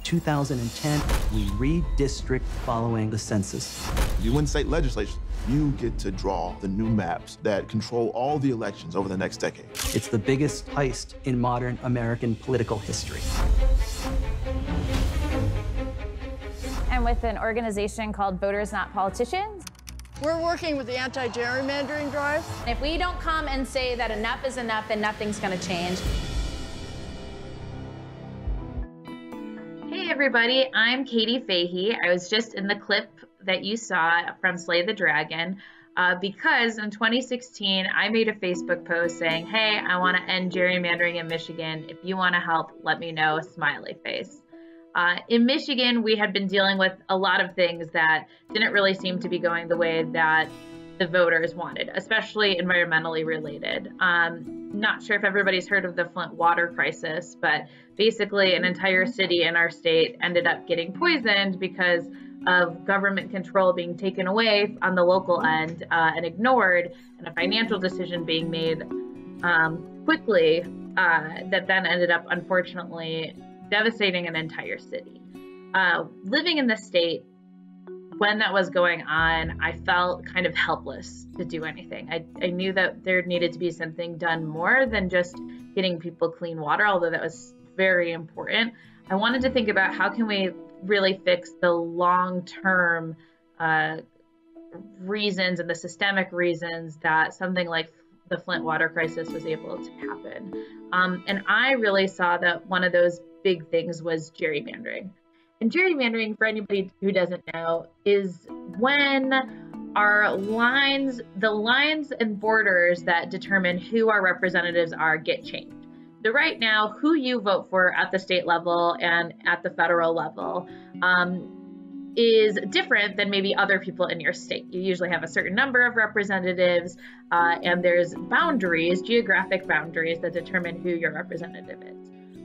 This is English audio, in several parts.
2010, we redistrict following the census. You win state legislation, you get to draw the new maps that control all the elections over the next decade. It's the biggest heist in modern American political history. And with an organization called Voters Not Politicians. We're working with the anti-gerrymandering drive. If we don't come and say that enough is enough, then nothing's going to change. Hey everybody, I'm Katie Fahey. I was just in the clip that you saw from Slay the Dragon because in 2016 I made a Facebook post saying, hey, I want to end gerrymandering in Michigan. If you want to help, let me know, smiley face. In Michigan, we had been dealing with a lot of things that didn't really seem to be going the way that the voters wanted, especially environmentally related. Not sure if everybody's heard of the Flint water crisis, but basically an entire city in our state ended up getting poisoned because of government control being taken away on the local end and ignored, and a financial decision being made quickly that then ended up, unfortunately, devastating an entire city. Living in the state, when that was going on, I felt kind of helpless to do anything. I knew that there needed to be something done more than just getting people clean water, although that was very important. I wanted to think about how can we really fix the long-term reasons and the systemic reasons that something like the Flint water crisis was able to happen. And I really saw that one of those big things was gerrymandering. And gerrymandering, for anybody who doesn't know, is when our lines, the lines and borders that determine who our representatives are, get changed. So right now, who you vote for at the state level and at the federal level is different than maybe other people in your state. You usually have a certain number of representatives, and there's boundaries, geographic boundaries, that determine who your representative is.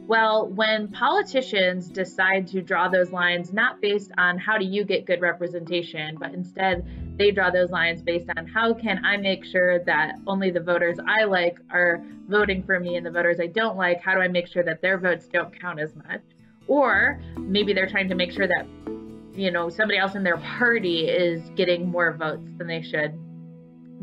Well, when politicians decide to draw those lines, not based on how do you get good representation, but instead they draw those lines based on how can I make sure that only the voters I like are voting for me and the voters I don't like, how do I make sure that their votes don't count as much? Or maybe they're trying to make sure that, you know, somebody else in their party is getting more votes than they should.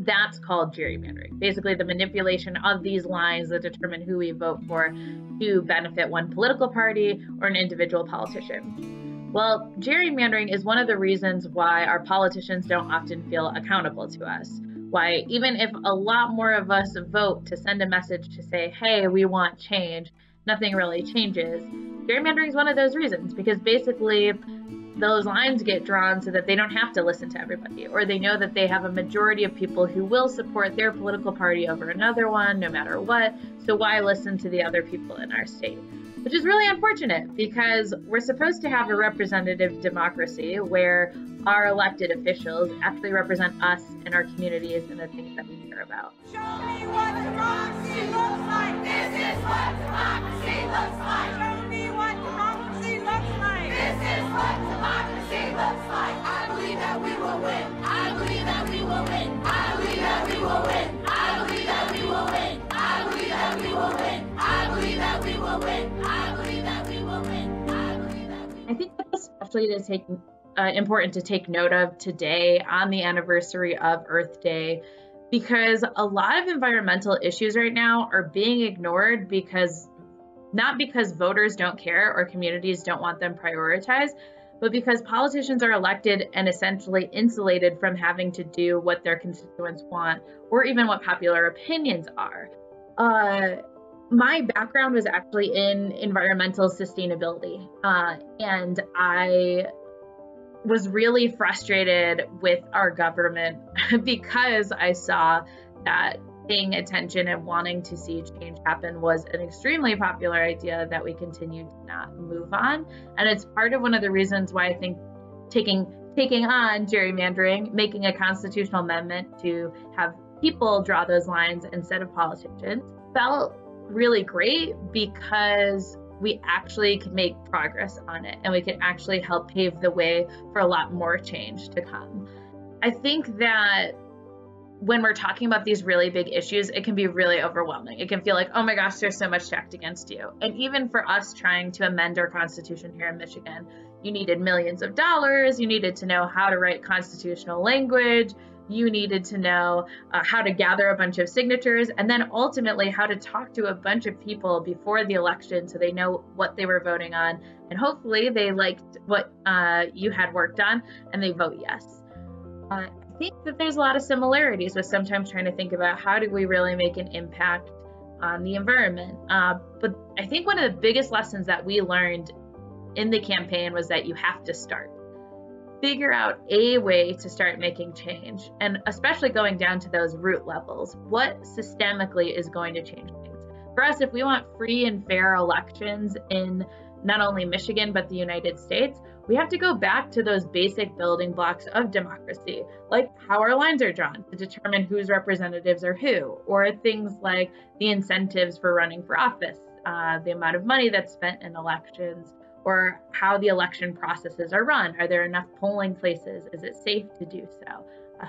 That's called gerrymandering. Basically, the manipulation of these lines that determine who we vote for to benefit one political party or an individual politician. Well, gerrymandering is one of the reasons why our politicians don't often feel accountable to us. Why, even if a lot more of us vote to send a message to say, hey, we want change, nothing really changes. Gerrymandering is one of those reasons, because basically those lines get drawn so that they don't have to listen to everybody, or they know that they have a majority of people who will support their political party over another one, no matter what. So why listen to the other people in our state? Which is really unfortunate, because we're supposed to have a representative democracy where our elected officials actually represent us and our communities and the things that we care about. Show me what democracy looks like. This is what democracy looks like. Show me what democracy looks like. This is what democracy looks like. I believe that we will win. I believe that we will win. I believe that we will win. I believe that we will win. I believe that we will win. I believe that we will win. I believe that we will win. I believe that we will win. I think that's especially important to take note of today on the anniversary of Earth Day, because a lot of environmental issues right now are being ignored not because voters don't care or communities don't want them prioritized, but because politicians are elected and essentially insulated from having to do what their constituents want or even what popular opinions are. My background was actually in environmental sustainability, and I was really frustrated with our government because I saw that paying attention and wanting to see change happen was an extremely popular idea that we continued to not move on. And it's part of one of the reasons why I think taking on gerrymandering, making a constitutional amendment to have people draw those lines instead of politicians, felt really great, because we actually could make progress on it and we could actually help pave the way for a lot more change to come. I think that when we're talking about these really big issues, it can be really overwhelming. It can feel like, oh my gosh, there's so much stacked against you. And even for us trying to amend our constitution here in Michigan, you needed millions of dollars. You needed to know how to write constitutional language. You needed to know how to gather a bunch of signatures, and then ultimately how to talk to a bunch of people before the election so they know what they were voting on. And hopefully they liked what you had worked on and they vote yes. I think that there's a lot of similarities with sometimes trying to think about how do we really make an impact on the environment. But I think one of the biggest lessons that we learned in the campaign was that you have to start. Figure out a way to start making change, and especially going down to those root levels. What systemically is going to change things? For us, if we want free and fair elections in not only Michigan, but the United States, we have to go back to those basic building blocks of democracy, like how our lines are drawn to determine whose representatives are who, or things like the incentives for running for office, the amount of money that's spent in elections, or how the election processes are run. Are there enough polling places? Is it safe to do so?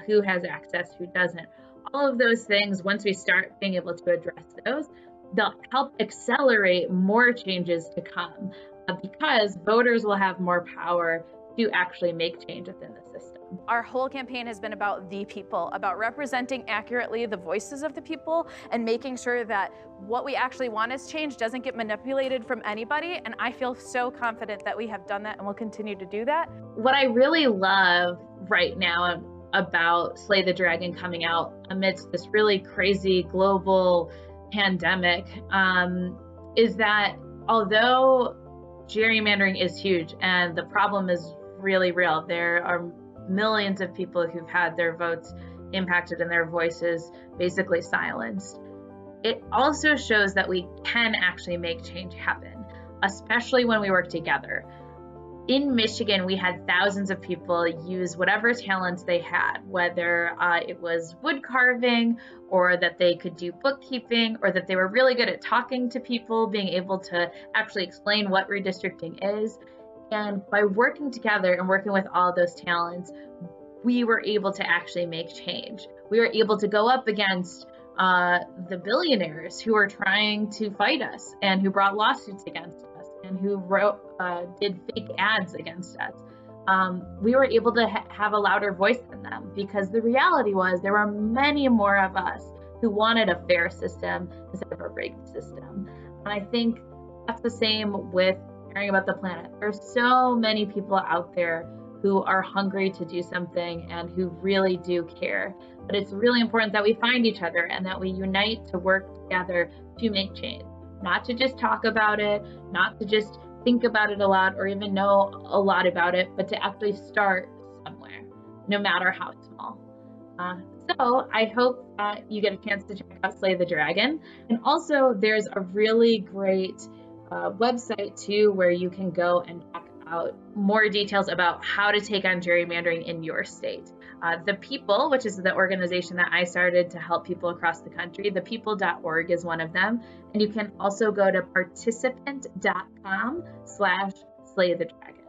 Who has access, who doesn't? All of those things, once we start being able to address those, they'll help accelerate more changes to come because voters will have more power to actually make change within the system. Our whole campaign has been about the people, about representing accurately the voices of the people and making sure that what we actually want as change doesn't get manipulated from anybody. And I feel so confident that we have done that and will continue to do that. What I really love right now about Slay the Dragon coming out amidst this really crazy global pandemic is that although gerrymandering is huge and the problem is really real, there are millions of people who've had their votes impacted and their voices basically silenced. It also shows that we can actually make change happen, especially when we work together. In Michigan, we had thousands of people use whatever talents they had, whether it was wood carving, or that they could do bookkeeping, or that they were really good at talking to people, being able to actually explain what redistricting is. And by working together and working with all those talents, we were able to actually make change. We were able to go up against the billionaires who are trying to fight us and who brought lawsuits against us and who did fake ads against us. We were able to have a louder voice than them because the reality was there were many more of us who wanted a fair system instead of a rigged system. And I think that's the same with caring about the planet. There's so many people out there who are hungry to do something and who really do care. But it's really important that we find each other and that we unite to work together to make change. Not to just talk about it, not to just think about it a lot or even know a lot about it, but to actually start somewhere, no matter how small. So I hope that you get a chance to check out Slay the Dragon. And also there's a really great website too, where you can go and check out more details about how to take on gerrymandering in your state. The People, which is the organization that I started to help people across the country, thepeople.org is one of them. And you can also go to participant.com/slaythedragon.